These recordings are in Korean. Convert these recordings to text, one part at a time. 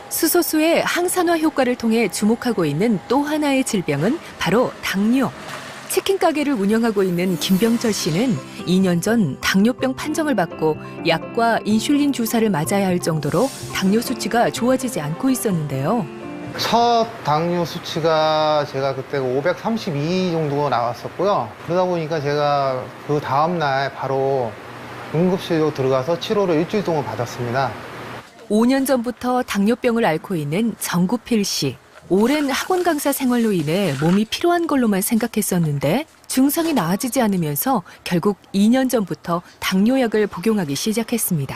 수소수의 항산화 효과를 통해 주목하고 있는 또 하나의 질병은 바로 당뇨. 치킨 가게를 운영하고 있는 김병철 씨는 2년 전 당뇨병 판정을 받고 약과 인슐린 주사를 맞아야 할 정도로 당뇨 수치가 좋아지지 않고 있었는데요. 첫 당뇨 수치가 제가 그때 532 정도가 나왔었고요. 그러다 보니까 제가 그 다음날 바로 응급실로 들어가서 치료를 일주일 동안 받았습니다. 5년 전부터 당뇨병을 앓고 있는 정구필 씨. 오랜 학원 강사 생활로 인해 몸이 피로한 걸로만 생각했었는데 증상이 나아지지 않으면서 결국 2년 전부터 당뇨약을 복용하기 시작했습니다.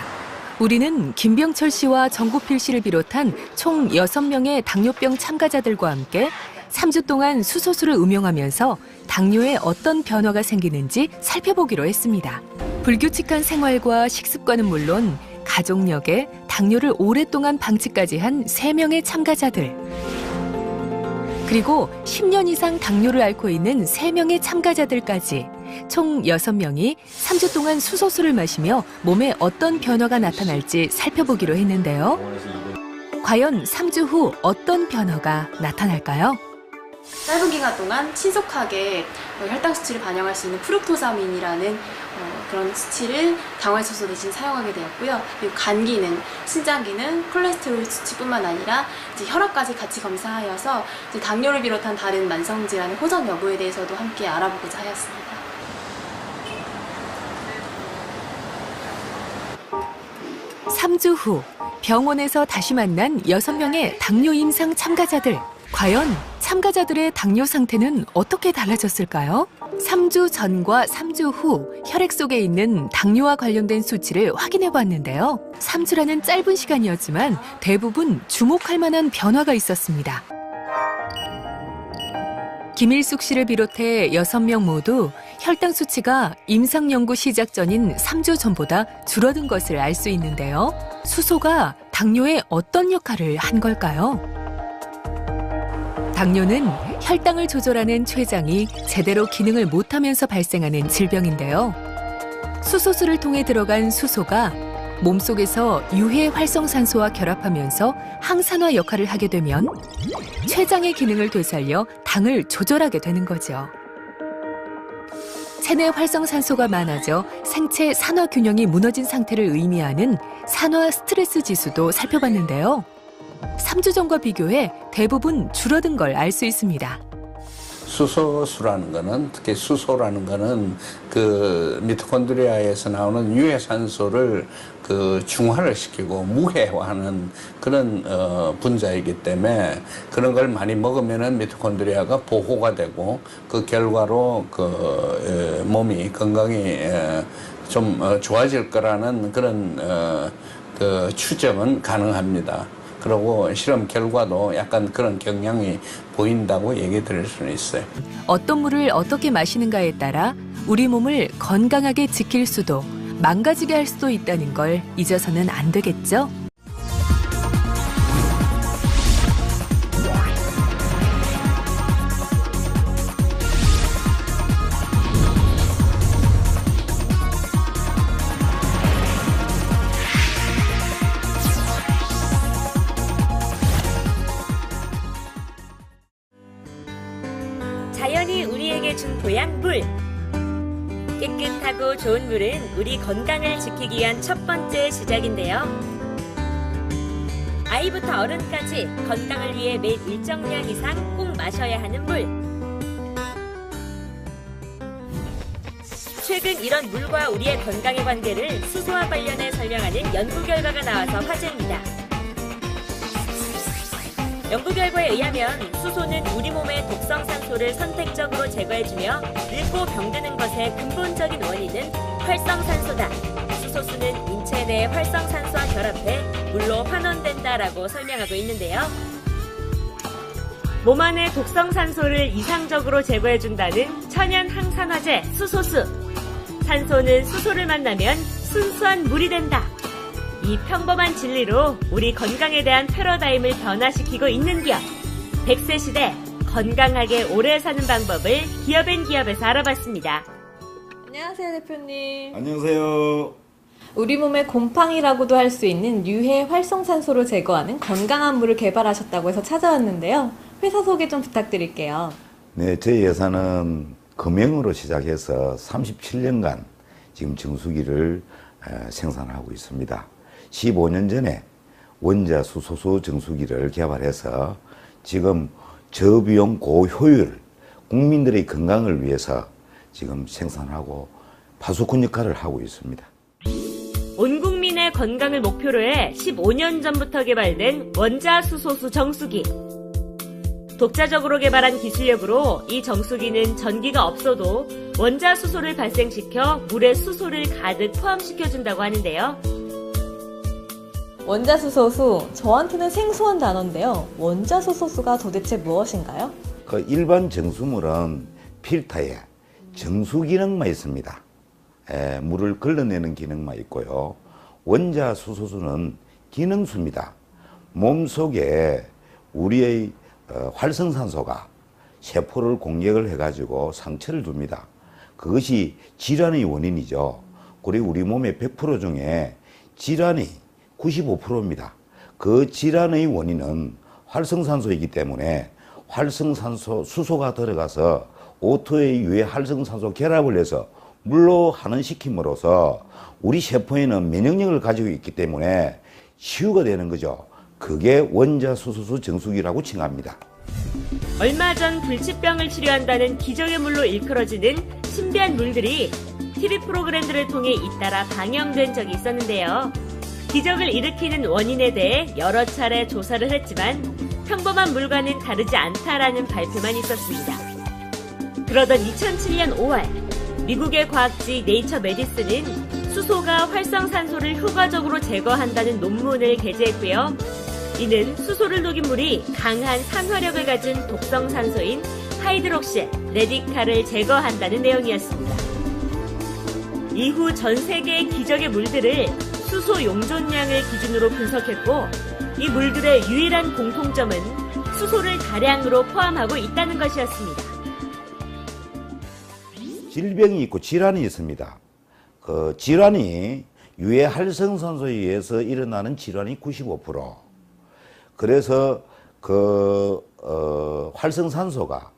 우리는 김병철 씨와 정구필 씨를 비롯한 총 6명의 당뇨병 참가자들과 함께 3주 동안 수소수를 음용하면서 당뇨에 어떤 변화가 생기는지 살펴보기로 했습니다. 불규칙한 생활과 식습관은 물론 가족력에 당뇨를 오랫동안 방치까지 한 3명의 참가자들. 그리고 10년 이상 당뇨를 앓고 있는 3명의 참가자들까지 총 6명이 3주 동안 수소수를 마시며 몸에 어떤 변화가 나타날지 살펴보기로 했는데요. 과연 3주 후 어떤 변화가 나타날까요? 짧은 기간 동안 신속하게 혈당 수치를 반영할 수 있는 프룩토사민이라는 그런 수치를 당화효소 대신 사용하게 되었고요. 그리고 간 기능, 신장 기능, 콜레스테롤 수치뿐만 아니라 이제 혈압까지 같이 검사하여서 이제 당뇨를 비롯한 다른 만성 질환의 호전 여부에 대해서도 함께 알아보고자 하였습니다. 삼 주 후 병원에서 다시 만난 6명의 당뇨 임상 참가자들. 과연 참가자들의 당뇨 상태는 어떻게 달라졌을까요? 3주 전과 3주 후 혈액 속에 있는 당뇨와 관련된 수치를 확인해 봤는데요. 3주라는 짧은 시간이었지만 대부분 주목할 만한 변화가 있었습니다. 김일숙 씨를 비롯해 6명 모두 혈당 수치가 임상 연구 시작 전인 3주 전보다 줄어든 것을 알 수 있는데요. 수소가 당뇨에 어떤 역할을 한 걸까요? 당뇨는 혈당을 조절하는 췌장이 제대로 기능을 못하면서 발생하는 질병인데요. 수소수를 통해 들어간 수소가 몸속에서 유해 활성산소와 결합하면서 항산화 역할을 하게 되면 췌장의 기능을 되살려 당을 조절하게 되는 거죠. 체내 활성산소가 많아져 생체 산화 균형이 무너진 상태를 의미하는 산화 스트레스 지수도 살펴봤는데요. 3주 전과 비교해 대부분 줄어든 걸 알 수 있습니다. 수소수라는 거는, 특히 수소라는 거는 그 미토콘드리아에서 나오는 유해산소를 그 중화를 시키고 무해화하는 그런 분자이기 때문에 그런 걸 많이 먹으면은 미토콘드리아가 보호가 되고 그 결과로 그 몸이 건강이 좀 좋아질 거라는 그런 그 추정은 가능합니다. 그리고 실험 결과도 약간 그런 경향이 보인다고 얘기 드릴 수는 있어요. 어떤 물을 어떻게 마시는가에 따라 우리 몸을 건강하게 지킬 수도 망가지게 할 수도 있다는 걸 잊어서는 안 되겠죠? 자연이 우리에게 준 보양 물. 깨끗하고 좋은 물은 우리 건강을 지키기 위한 첫 번째 시작인데요. 아이부터 어른까지 건강을 위해 매일 일정량 이상 꼭 마셔야 하는 물. 최근 이런 물과 우리의 건강의 관계를 수소와 관련해 설명하는 연구 결과가 나와서 화제입니다. 연구 결과에 의하면 수소는 우리 몸의 독성산소를 선택적으로 제거해주며 늙고 병드는 것의 근본적인 원인은 활성산소다. 수소수는 인체 내 활성산소와 결합해 물로 환원된다라고 설명하고 있는데요. 몸 안의 독성산소를 이상적으로 제거해준다는 천연 항산화제 수소수. 산소는 수소를 만나면 순수한 물이 된다. 이 평범한 진리로 우리 건강에 대한 패러다임을 변화시키고 있는 기업. 100세 시대 건강하게 오래 사는 방법을 기업앤기업에서 알아봤습니다. 안녕하세요, 대표님. 안녕하세요. 우리 몸의 곰팡이라고도 할 수 있는 유해 활성산소를 제거하는 건강한 물을 개발하셨다고 해서 찾아왔는데요. 회사 소개 좀 부탁드릴게요. 네, 저희 회사는 금형으로 시작해서 37년간 지금 정수기를 생산하고 있습니다. 15년 전에 원자 수소수 정수기를 개발해서 지금 저비용 고효율, 국민들의 건강을 위해서 지금 생산하고 파수꾼 역할을 하고 있습니다. 온 국민의 건강을 목표로 해 15년 전부터 개발된 원자 수소수 정수기. 독자적으로 개발한 기술력으로 이 정수기는 전기가 없어도 원자 수소를 발생시켜 물에 수소를 가득 포함시켜준다고 하는데요. 원자수소수, 저한테는 생소한 단어인데요. 원자수소수가 도대체 무엇인가요? 그 일반 정수물은 필터에 정수 기능만 있습니다. 물을 걸러내는 기능만 있고요. 원자 수소수는 기능수입니다. 몸속에 우리의 활성산소가 세포를 공격을 해가지고 상처를 줍니다. 그것이 질환의 원인이죠. 그리고 우리 몸의 100% 중에 질환이 95%입니다. 그 질환의 원인은 활성산소이기 때문에 활성산소 수소가 들어가서 O2의 유해 활성산소 결합을 해서 물로 환원시킴으로써 우리 세포에는 면역력을 가지고 있기 때문에 치유가 되는 거죠. 그게 원자 수소수 정수기라고 칭합니다. 얼마 전 불치병을 치료한다는 기적의 물로 일컬어지는 신비한 물들이 TV 프로그램들을 통해 잇따라 방영된 적이 있었는데요. 기적을 일으키는 원인에 대해 여러 차례 조사를 했지만 평범한 물과는 다르지 않다라는 발표만 있었습니다. 그러던 2007년 5월 미국의 과학지 네이처 메디슨은 수소가 활성산소를 효과적으로 제거한다는 논문을 게재했고요. 이는 수소를 녹인 물이 강한 산화력을 가진 독성산소인 하이드록시 레디칼을 제거한다는 내용이었습니다. 이후 전 세계의 기적의 물들을 수소 용존량을 기준으로 분석했고 이 물들의 유일한 공통점은 수소를 다량으로 포함하고 있다는 것이었습니다. 질병이 있고 질환이 있습니다. 그 질환이 유해 활성산소에 의해서 일어나는 질환이 95%. 그래서 활성산소가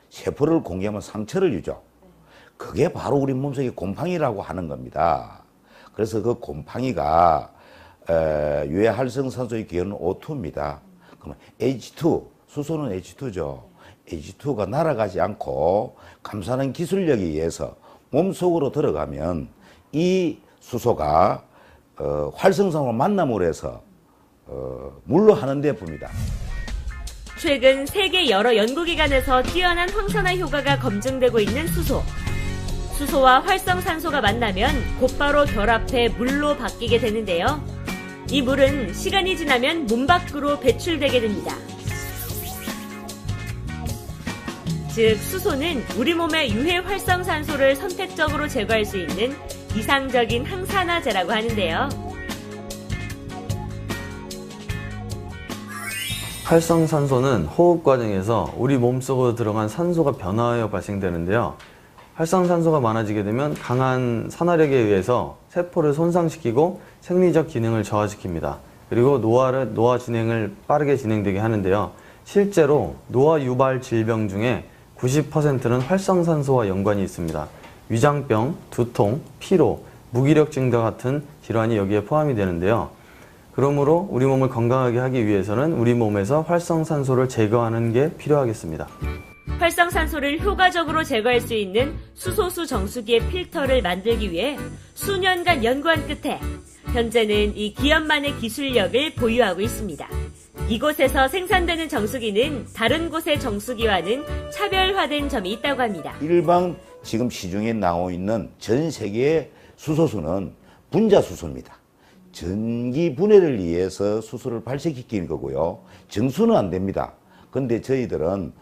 세포를 공격하면 상처를 주죠. 그게 바로 우리 몸속의 곰팡이라고 하는 겁니다. 그래서 그 곰팡이가 유해 활성산소의 기호는 O2입니다. 그러면 H2, 수소는 H2죠. H2가 날아가지 않고 감싸는 기술력에 의해서 몸속으로 들어가면 이 수소가 활성산소와 만남으로 해서 물로 하는데 봅니다. 최근 세계 여러 연구기관에서 뛰어난 황산화 효과가 검증되고 있는 수소. 수소와 활성산소가 만나면 곧바로 결합해 물로 바뀌게 되는데요. 이 물은 시간이 지나면 몸 밖으로 배출되게 됩니다. 즉 수소는 우리 몸의 유해 활성산소를 선택적으로 제거할 수 있는 이상적인 항산화제라고 하는데요. 활성산소는 호흡 과정에서 우리 몸속으로 들어간 산소가 변화하여 발생되는데요. 활성산소가 많아지게 되면 강한 산화력에 의해서 세포를 손상시키고 생리적 기능을 저하시킵니다. 그리고 노화 진행을 빠르게 진행되게 하는데요. 실제로 노화 유발 질병 중에 90%는 활성산소와 연관이 있습니다. 위장병, 두통, 피로, 무기력 증가 같은 질환이 여기에 포함이 되는데요. 그러므로 우리 몸을 건강하게 하기 위해서는 우리 몸에서 활성산소를 제거하는 게 필요하겠습니다. 활성산소를 효과적으로 제거할 수 있는 수소수 정수기의 필터를 만들기 위해 수년간 연구한 끝에 현재는 이 기업만의 기술력을 보유하고 있습니다. 이곳에서 생산되는 정수기는 다른 곳의 정수기와는 차별화된 점이 있다고 합니다. 일반 지금 시중에 나오고 있는 전 세계의 수소수는 분자수소입니다. 전기 분해를 위해서 수소를 발생시키는 거고요. 정수는 안 됩니다. 근데 저희들은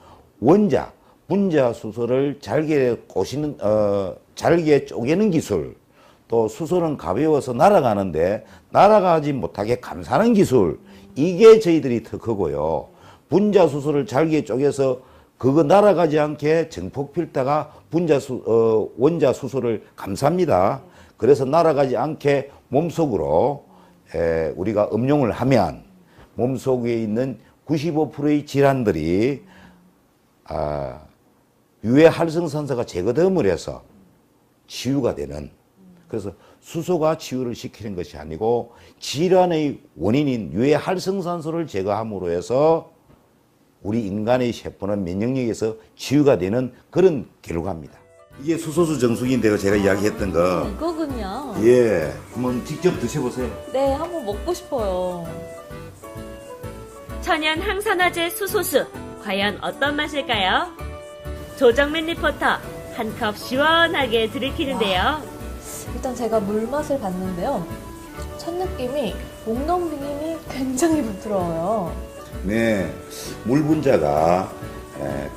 원자, 분자 수소를 잘게 쪼개는 기술, 또 수소는 가벼워서 날아가는데 날아가지 못하게 감싸는 기술, 이게 저희들이 특허고요. 분자 수소를 잘게 쪼개서 그거 날아가지 않게 정폭 필터가 원자 수소를 감쌉니다. 그래서 날아가지 않게 몸속으로 우리가 음용을 하면 몸속에 있는 95%의 질환들이 유해 활성산소가 제거됨을 해서 치유가 되는, 그래서 수소가 치유를 시키는 것이 아니고 질환의 원인인 유해 활성산소를 제거함으로 해서 우리 인간의 세포는 면역력에서 치유가 되는 그런 결과입니다. 이게 수소수 정수기인데요. 제가 이야기했던 거. 이거군요. 예, 한번 직접 드셔보세요. 네, 한번 먹고 싶어요. 천연 항산화제 수소수 과연 어떤 맛일까요? 조정민 리포터 한 컵 시원하게 들이키는데요. 일단 제가 물 맛을 봤는데요. 첫 느낌이 목 넘김이 굉장히 부드러워요. 네, 물 분자가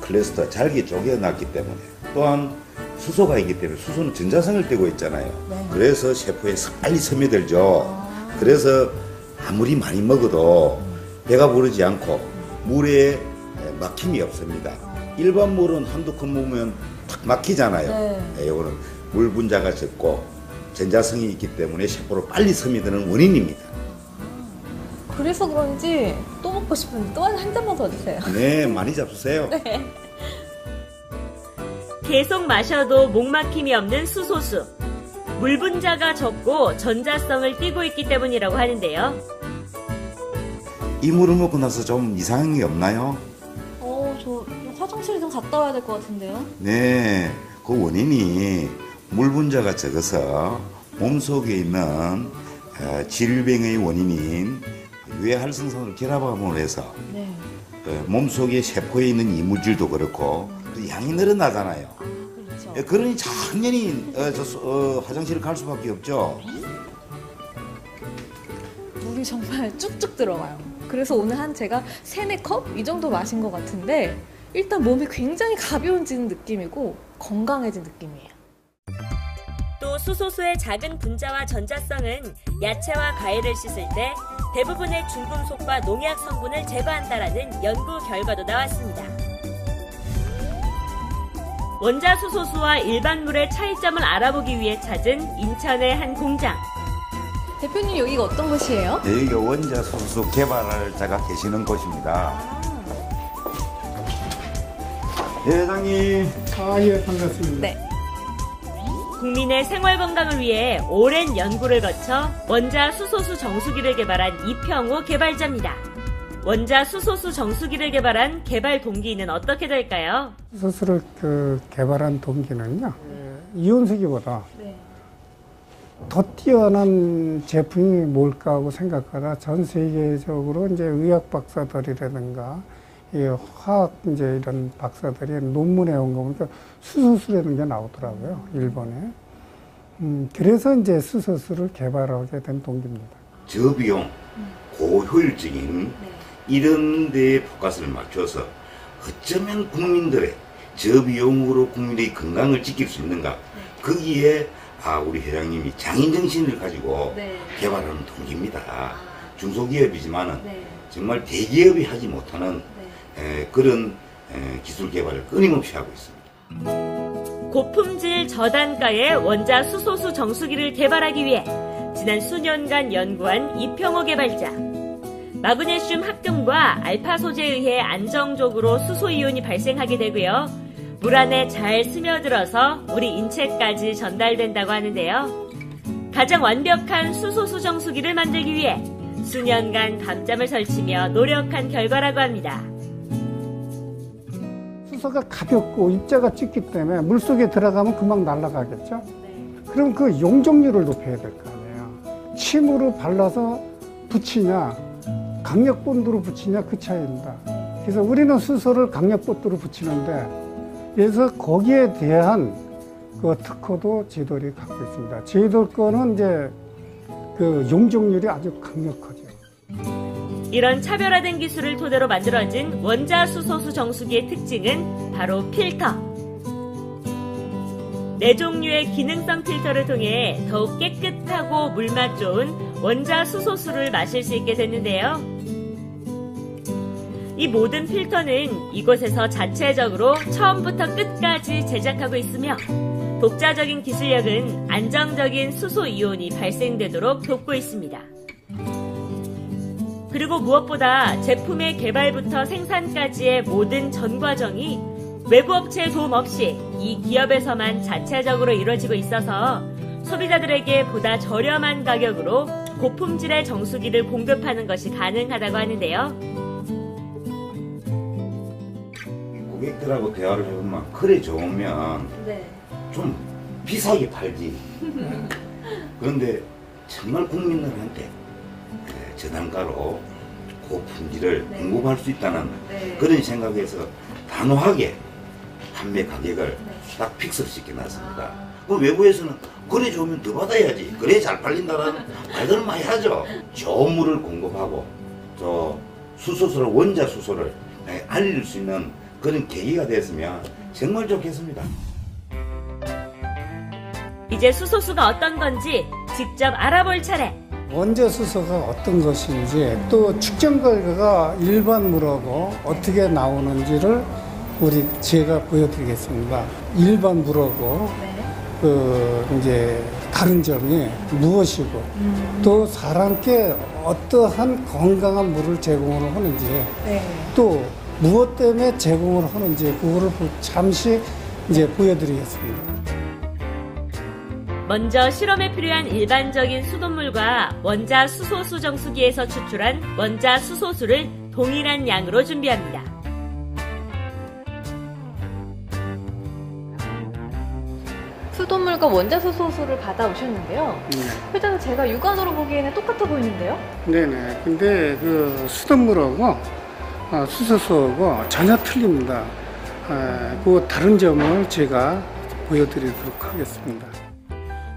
클래스터 잘게 쪼개놨기 때문에, 또한 수소가 있기 때문에 수소는 전자성을 띠고 있잖아요. 네. 그래서 세포에 빨리 스며들죠. 그래서 아무리 많이 먹어도 배가 부르지 않고 물에 막힘이 없습니다. 일반 물은 한두 컵 먹으면 탁 막히잖아요. 네. 이거는 물 분자가 적고 전자성이 있기 때문에 세포로 빨리 스며드는 원인입니다. 그래서 그런지 또 먹고 싶은데 또 한 잔만 더 주세요. 네, 많이 잡수세요. 네. 계속 마셔도 목막힘이 없는 수소수. 물 분자가 적고 전자성을 띠고 있기 때문이라고 하는데요. 이 물을 먹고 나서 좀 이상한 게 없나요? 저 화장실 좀 갔다 와야 될 것 같은데요. 네, 그 원인이 물 분자가 적어서 몸속에 있는 질병의 원인인 유해 활성산소를 결합함으로 해서 네. 몸속에 세포에 있는 이물질도 그렇고 양이 늘어나잖아요. 그렇죠. 그러니 당연히 화장실을 갈 수밖에 없죠. 물이 정말 쭉쭉 들어가요. 그래서 오늘 한 제가 3-4컵 이 정도 마신 것 같은데 일단 몸이 굉장히 가벼워지는 느낌이고 건강해진 느낌이에요. 또 수소수의 작은 분자와 전자성은 야채와 과일을 씻을 때 대부분의 중금속과 농약 성분을 제거한다라는 연구 결과도 나왔습니다. 원자 수소수와 일반 물의 차이점을 알아보기 위해 찾은 인천의 한 공장. 대표님 여기가 어떤 곳이에요? 여기가 원자 수소 개발자가 계시는 곳입니다. 네, 회장님. 예, 반갑습니다. 네. 국민의 생활 건강을 위해 오랜 연구를 거쳐 원자 수소수 정수기를 개발한 이평우 개발자입니다. 원자 수소수 정수기를 개발한 개발 동기는 어떻게 될까요? 수소를 개발한 동기는요, 이온수기보다 더 뛰어난 제품이 뭘까 하고 생각하다 전 세계적으로 이제 의학 박사들이라든가 이 화학 이제 이런 박사들이 논문에 온 거 보니까 수소수라는 게 나오더라고요, 일본에. 그래서 이제 수소수를 개발하게 된 동기입니다. 저비용, 고효율적인 이런 데에 포커스를 맞춰서 어쩌면 국민들의 저비용으로 국민의 건강을 지킬 수 있는가, 거기에 우리 회장님이 장인정신을 가지고 개발하는 동기입니다. 중소기업이지만은 정말 대기업이 하지 못하는 그런 기술 개발을 끊임없이 하고 있습니다. 고품질 저단가의 원자 수소수 정수기를 개발하기 위해 지난 수년간 연구한 이평호 개발자. 마그네슘 합금과 알파 소재에 의해 안정적으로 수소이온이 발생하게 되고요. 물 안에 잘 스며들어서 우리 인체까지 전달된다고 하는데요. 가장 완벽한 수소수 정수기를 만들기 위해 수년간 밤잠을 설치며 노력한 결과라고 합니다. 수소가 가볍고 입자가 짙기 때문에 물속에 들어가면 금방 날아가겠죠? 그럼 그 용적률을 높여야 될 거 아니에요. 침으로 발라서 붙이냐, 강력본드로 붙이냐, 그 차이입니다. 그래서 우리는 수소를 강력본드로 붙이는데, 그래서 거기에 대한 그 특허도 제돌이 갖고 있습니다. 제돌 거는 이제 그 용적률이 아주 강력하죠. 이런 차별화된 기술을 토대로 만들어진 원자 수소수 정수기의 특징은 바로 필터. 4종류의 기능성 필터를 통해 더욱 깨끗하고 물맛 좋은 원자 수소수를 마실 수 있게 됐는데요. 이 모든 필터는 이곳에서 자체적으로 처음부터 끝까지 제작하고 있으며 독자적인 기술력은 안정적인 수소 이온이 발생되도록 돕고 있습니다. 그리고 무엇보다 제품의 개발부터 생산까지의 모든 전 과정이 외부 업체의 도움 없이 이 기업에서만 자체적으로 이루어지고 있어서 소비자들에게 보다 저렴한 가격으로 고품질의 정수기를 공급하는 것이 가능하다고 하는데요. 고객들하고 대화를 해보면 그래 좋으면 네. 좀 비싸게 팔지. 그런데 정말 국민들한테 저단가로 고품질을 공급할 수 있다는 그런 생각에서 단호하게 판매 가격을 딱 픽스시켜 놨습니다. 그럼 외부에서는 그래 좋으면 더 받아야지, 그래 잘 팔린다라는 말들을 많이 하죠. 좋은 물을 공급하고 또 수소수를, 원자 수소를 알릴 수 있는 그런 계기가 됐으면 정말 좋겠습니다. 이제 수소수가 어떤 건지 직접 알아볼 차례. 원자 수소가 어떤 것인지 또 측정 결과가 일반 물하고 어떻게 나오는지를 제가 보여드리겠습니다. 일반 물하고 이제 다른 점이 무엇이고 또 사람께 어떠한 건강한 물을 제공을 하는지 또 무엇 때문에 제공을 하는지 그거를 잠시 이제 보여드리겠습니다. 먼저 실험에 필요한 일반적인 수돗물과 원자 수소수 정수기에서 추출한 원자 수소수를 동일한 양으로 준비합니다. 수돗물과 원자 수소수를 받아오셨는데요. 회장님, 제가 육안으로 보기에는 똑같아 보이는데요? 네네. 근데 그 수돗물하고 수소수하고 전혀 틀립니다. 그 다른 점을 제가 보여드리도록 하겠습니다.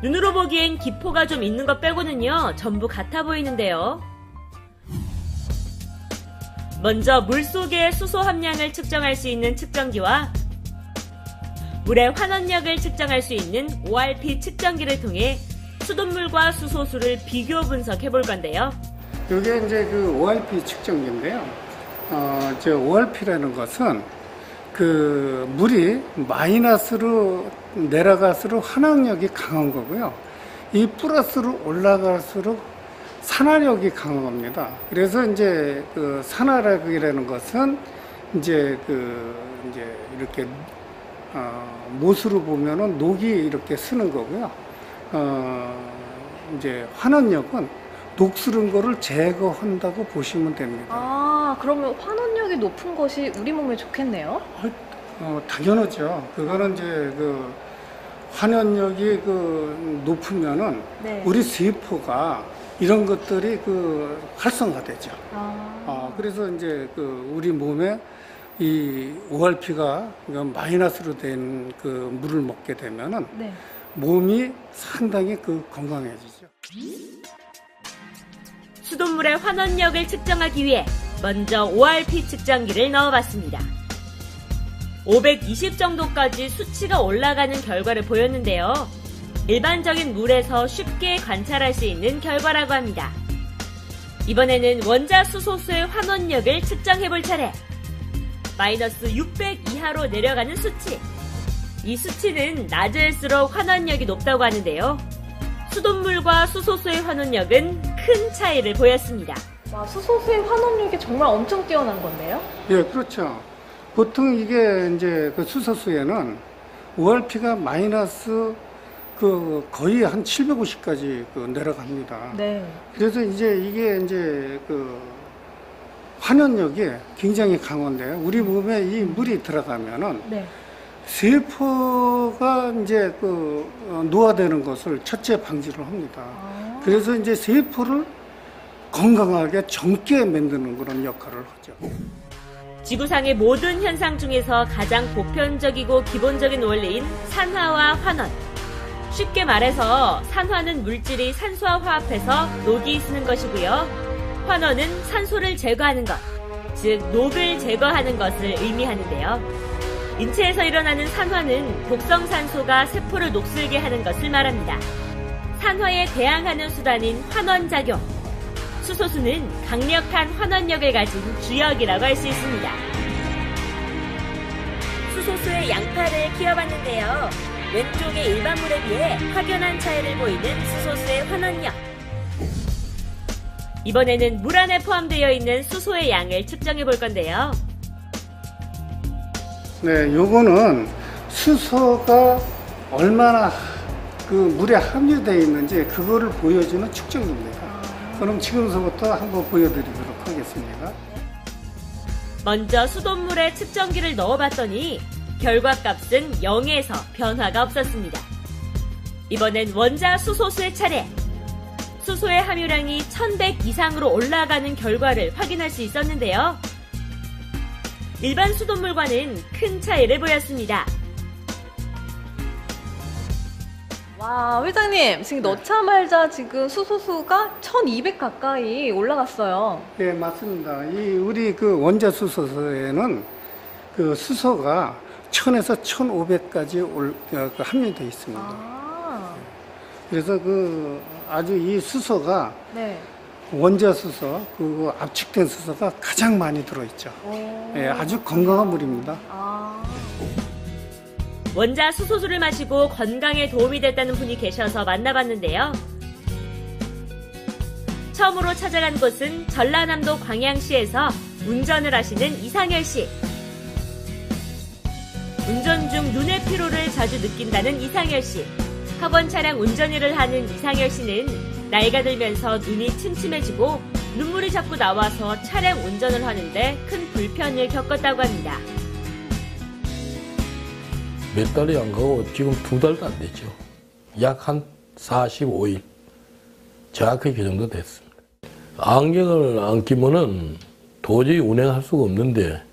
눈으로 보기엔 기포가 좀 있는 것 빼고는요, 전부 같아 보이는데요. 먼저 물속의 수소 함량을 측정할 수 있는 측정기와 물의 환원력을 측정할 수 있는 ORP 측정기를 통해 수돗물과 수소수를 비교 분석해 볼 건데요. 이게 이제 그 ORP 측정기인데요. ORP라는 것은 그 물이 마이너스로 내려갈수록 환원력이 강한 거고요. 이 플러스로 올라갈수록 산화력이 강한 겁니다. 그래서 이제 그 산화력이라는 것은 이제 이렇게 못으로 보면은 녹이 이렇게 쓰는 거고요. 이제 환원력은 녹슬은 거를 제거한다고 보시면 됩니다. 아, 그러면 환원력이 높은 것이 우리 몸에 좋겠네요? 당연하죠. 그거는 이제 그 환원력이 높으면은 우리 세포가 이런 것들이 활성화되죠. 그래서 이제 우리 몸에 이 ORP가 마이너스로 된 물을 먹게 되면은 몸이 상당히 건강해지죠. 수돗물의 환원력을 측정하기 위해 먼저 ORP 측정기를 넣어봤습니다. 520 정도까지 수치가 올라가는 결과를 보였는데요. 일반적인 물에서 쉽게 관찰할 수 있는 결과라고 합니다. 이번에는 원자 수소수의 환원력을 측정해볼 차례. 마이너스 600 이하로 내려가는 수치. 이 수치는 낮을수록 환원력이 높다고 하는데요. 수돗물과 수소수의 환원력은 큰 차이를 보였습니다. 와, 수소수의 환원력이 정말 엄청 뛰어난 건데요? 예, 그렇죠. 보통 이게 이제 수소수에는 ORP가 마이너스 거의 한 750까지 내려갑니다. 네. 그래서 이제 이게 이제 환원력이 굉장히 강한데요. 우리 몸에 이 물이 들어가면은 세포가 이제 노화되는 것을 첫째 방지를 합니다. 그래서 이제 세포를 건강하게 젊게 만드는 그런 역할을 하죠. 지구상의 모든 현상 중에서 가장 보편적이고 기본적인 원리인 산화와 환원. 쉽게 말해서 산화는 물질이 산소와 화합해서 녹이 쓰는 것이고요. 환원은 산소를 제거하는 것, 즉 녹을 제거하는 것을 의미하는데요. 인체에서 일어나는 산화는 독성산소가 세포를 녹슬게 하는 것을 말합니다. 산화에 대항하는 수단인 환원작용. 수소수는 강력한 환원력을 가진 주역이라고 할 수 있습니다. 수소수의 양파를 키워봤는데요. 왼쪽의 일반 물에 비해 확연한 차이를 보이는 수소수의 환원력. 이번에는 물 안에 포함되어 있는 수소의 양을 측정해 볼 건데요. 네, 요거는 수소가 얼마나 그 물에 함유되어 있는지 그거를 보여주는 측정입니다. 그럼 지금서부터 한번 보여드리도록 하겠습니다. 먼저 수돗물에 측정기를 넣어봤더니 결과값은 0에서 변화가 없었습니다. 이번엔 원자 수소수의 차례. 수소의 함유량이 1100 이상으로 올라가는 결과를 확인할 수 있었는데요. 일반 수돗물과는 큰 차이를 보였습니다. 와, 회장님, 지금 넣자마자 지금 수소수가 1200 가까이 올라갔어요. 네, 맞습니다. 우리 그 원자 수소수에는 그 수소가 1000에서 1500까지 함유되어 있습니다. 그래서 아주 이 수소가 네. 원자 수소, 그 압축된 수소가 가장 많이 들어있죠. 네, 아주 건강한 물입니다. 원자 수소수를 마시고 건강에 도움이 됐다는 분이 계셔서 만나봤는데요. 처음으로 찾아간 곳은 전라남도 광양시에서 운전을 하시는 이상열 씨. 운전 중 눈의 피로를 자주 느낀다는 이상열 씨. 학원 차량 운전 일을 하는 이상열 씨는 나이가 들면서 눈이 침침해지고 눈물이 자꾸 나와서 차량 운전을 하는데 큰 불편을 겪었다고 합니다. 몇 달이 안 가고 지금 2달도 안 됐죠. 약 한 45일. 정확하게 그 정도 됐습니다. 안경을 안 끼면은 도저히 운행할 수가 없는데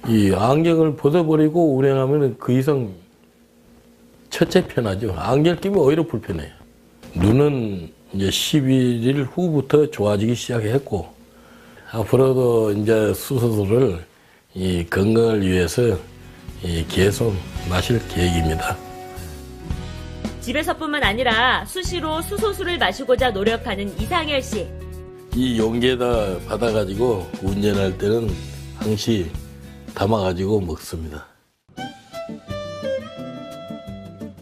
이 안경을 벗어버리고 운행하면 그 이상 첫째 편하죠. 안경 끼면 오히려 불편해요. 눈은 이제 11일 후부터 좋아지기 시작했고 앞으로도 이제 수소수를 이 건강을 위해서 계속 마실 계획입니다. 집에서뿐만 아니라 수시로 수소수를 마시고자 노력하는 이상열 씨. 이 용기에다 받아가지고 운전할 때는 항시 담아가지고 먹습니다.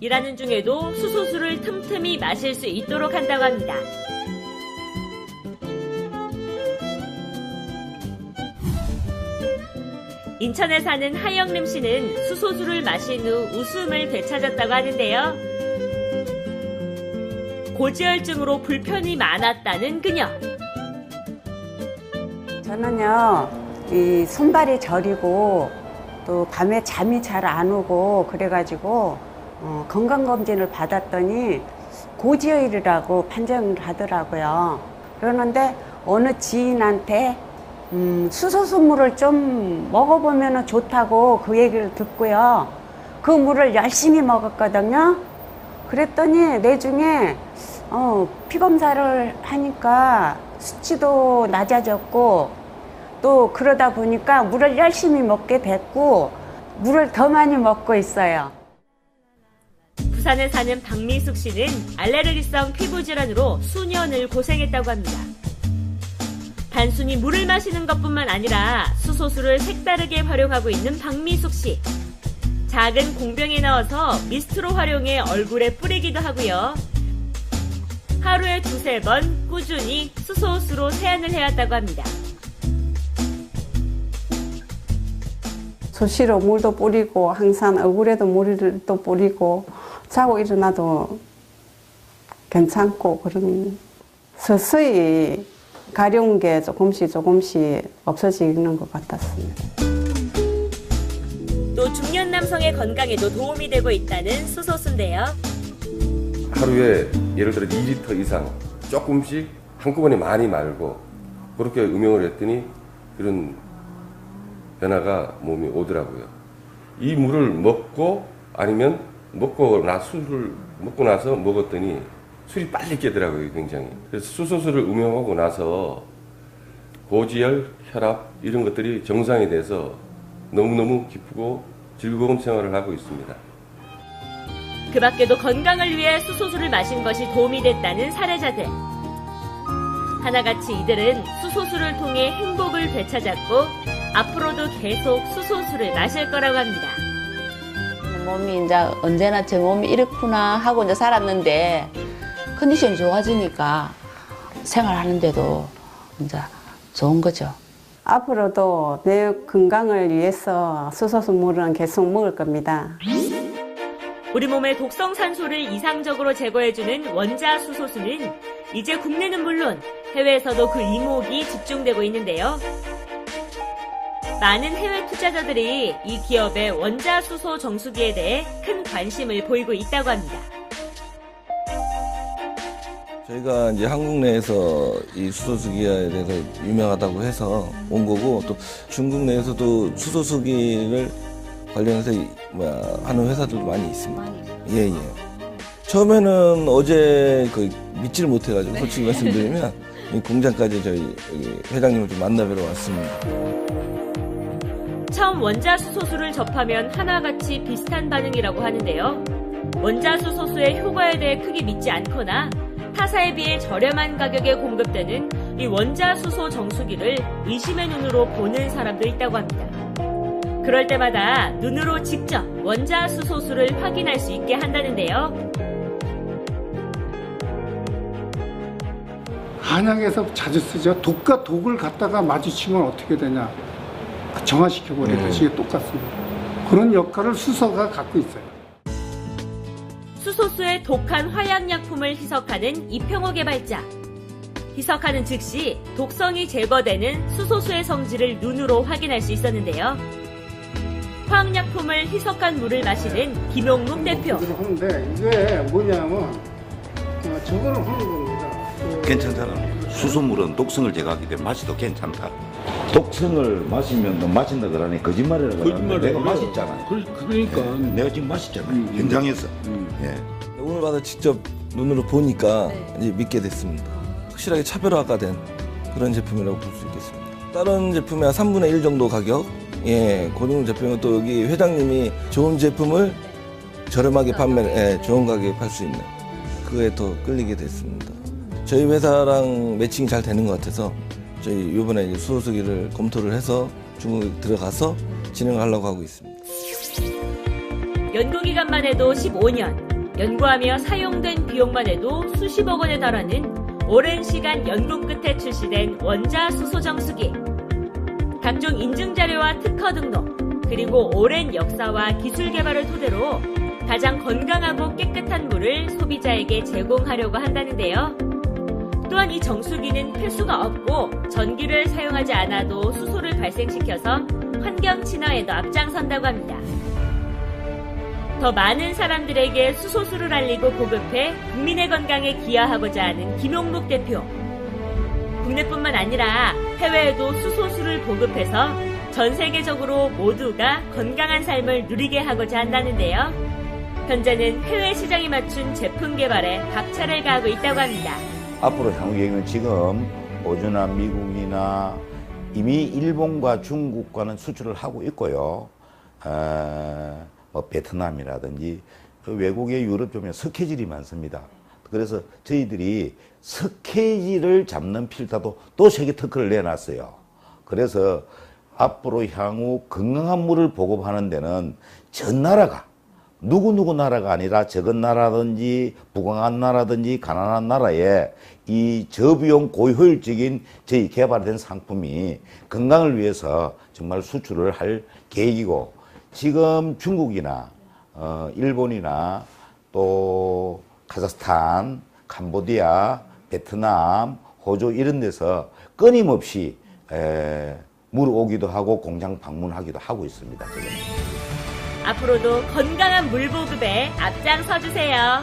일하는 중에도 수소수를 틈틈이 마실 수 있도록 한다고 합니다. 인천에 사는 하영림 씨는 수소수를 마신 후 웃음을 되찾았다고 하는데요. 고지혈증으로 불편이 많았다는 그녀. 저는요, 이 손발이 저리고 또 밤에 잠이 잘 안 오고 그래가지고 건강검진을 받았더니 고지혈이라고 판정을 하더라고요. 그러는데 어느 지인한테 수소수물을 좀 먹어보면 좋다고 그 얘기를 듣고요. 그 물을 열심히 먹었거든요. 그랬더니 내중에 피검사를 하니까 수치도 낮아졌고 또 그러다 보니까 물을 열심히 먹게 됐고 물을 더 많이 먹고 있어요. 부산에 사는 박미숙 씨는 알레르기성 피부 질환으로 수년을 고생했다고 합니다. 단순히 물을 마시는 것뿐만 아니라 수소수를 색다르게 활용하고 있는 박미숙 씨. 작은 공병에 넣어서 미스트로 활용해 얼굴에 뿌리기도 하고요. 하루에 2-3번 꾸준히 수소수로 세안을 해왔다고 합니다. 수시로 물도 뿌리고 항상 얼굴에도 물을 또 뿌리고 자고 일어나도 괜찮고 그런 서서히 가려운 게 조금씩 없어지는 것 같았습니다. 또 중년 남성의 건강에도 도움이 되고 있다는 수소수인데요. 하루에 예를 들어 2리터 이상 조금씩 한꺼번에 많이 말고 그렇게 음용을 했더니 그런 변화가 몸에 오더라고요. 이 물을 먹고 아니면 술을 먹고 나서 먹었더니 술이 빨리 깨더라고요, 굉장히. 그래서 수소수를 음용하고 나서 고지혈, 혈압 이런 것들이 정상이 돼서 너무너무 기쁘고 즐거운 생활을 하고 있습니다. 그 밖에도 건강을 위해 수소수를 마신 것이 도움이 됐다는 사례자들. 하나같이 이들은 수소수를 통해 행복을 되찾았고 앞으로도 계속 수소수를 마실 거라고 합니다. 몸이 이제 언제나 제 몸이 이렇구나 하고 이제 살았는데 컨디션이 좋아지니까 생활하는데도 이제 좋은 거죠. 앞으로도 내 건강을 위해서 수소수 물은 계속 먹을 겁니다. 우리 몸의 독성 산소를 이상적으로 제거해주는 원자 수소수는 이제 국내는 물론 해외에서도 그 이목이 집중되고 있는데요. 많은 해외 투자자들이 이 기업의 원자 수소 정수기에 대해 큰 관심을 보이고 있다고 합니다. 저희가 이제 한국 내에서 이 수소수기에 대해서 유명하다고 해서 온 거고, 또 중국 내에서도 수소수기를 관련해서 하는 회사들도 많이 있습니다. 예. 처음에는 어제 믿지를 못해가지고 솔직히 말씀드리면 이 공장까지 저희 회장님을 좀 만나뵈러 왔습니다. 처음 원자수소수를 접하면 하나같이 비슷한 반응이라고 하는데요. 원자수소수의 효과에 대해 크게 믿지 않거나 타사에 비해 저렴한 가격에 공급되는 이 원자수소 정수기를 의심의 눈으로 보는 사람도 있다고 합니다. 그럴 때마다 눈으로 직접 원자수소수를 확인할 수 있게 한다는데요. 한약에서 자주 쓰죠. 독과 독을 갖다가 마주치면 어떻게 되냐. 정화시켜버리듯이 똑같습니다. 그런 역할을 수소가 갖고 있어요. 수소수에 독한 화약약품을 희석하는 이평호 개발자. 희석하는 즉시 독성이 제거되는 수소수의 성질을 눈으로 확인할 수 있었는데요. 화학약품을 희석한 물을 마시는 김용묵 대표. 하는데 이게 뭐냐면 저거를 하는 겁니다. 괜찮잖아. 수소물은 독성을 제거하기 때문에 맛이 더 괜찮다. 독성을 마시면 너 마신다 그러니 거짓말이라고 하는데 내가 맛있잖아. 그러니까 내가 지금 맛있잖아. 현장에서. 예. 오늘 와서 직접 눈으로 보니까 이제 믿게 됐습니다. 확실하게 차별화가 된 그런 제품이라고 볼 수 있겠습니다. 다른 제품의 한 3분의 1 정도 가격, 그 정도 제품은 또 여기 회장님이 좋은 제품을 저렴하게 좋은 가격에 팔 수 있는 그거에 더 끌리게 됐습니다. 저희 회사랑 매칭이 잘 되는 것 같아서 저희 이번에 이제 수소수기를 검토를 해서 중국에 들어가서 진행을 하려고 하고 있습니다. 연구기간만 해도 15년, 연구하며 사용된 비용만 해도 수십억 원에 달하는 오랜 시간 연구 끝에 출시된 원자수소 정수기. 각종 인증자료와 특허 등록, 그리고 오랜 역사와 기술 개발을 토대로 가장 건강하고 깨끗한 물을 소비자에게 제공하려고 한다는데요. 또한 이 정수기는 필수가 없고 전기를 사용하지 않아도 수소를 발생시켜서 환경 친화에도 앞장선다고 합니다. 더 많은 사람들에게 수소수를 알리고 보급해 국민의 건강에 기여하고자 하는 김용묵 대표. 국내뿐만 아니라 해외에도 수소수를 보급해서 전 세계적으로 모두가 건강한 삶을 누리게 하고자 한다는데요. 현재는 해외 시장에 맞춘 제품 개발에 박차를 가하고 있다고 합니다. 앞으로 향후 계획은 지금 호주나 미국이나 이미 일본과 중국과는 수출을 하고 있고요. 베트남이라든지 그 외국의 유럽 쪽에 석회질이 많습니다. 그래서 저희들이 석회질을 잡는 필터도 또 세계 특허를 내놨어요. 그래서 앞으로 향후 건강한 물을 보급하는 데는 전 나라가 누구 나라가 아니라 적은 나라든지 부강한 나라든지 가난한 나라에 이 저비용 고효율적인 저희 개발된 상품이 건강을 위해서 정말 수출을 할 계획이고, 지금 중국이나 일본이나 또 카자흐스탄, 캄보디아, 베트남, 호주 이런 데서 끊임없이 물 오기도 하고 공장 방문하기도 하고 있습니다. 지금. 앞으로도 건강한 물 보급에 앞장서 주세요.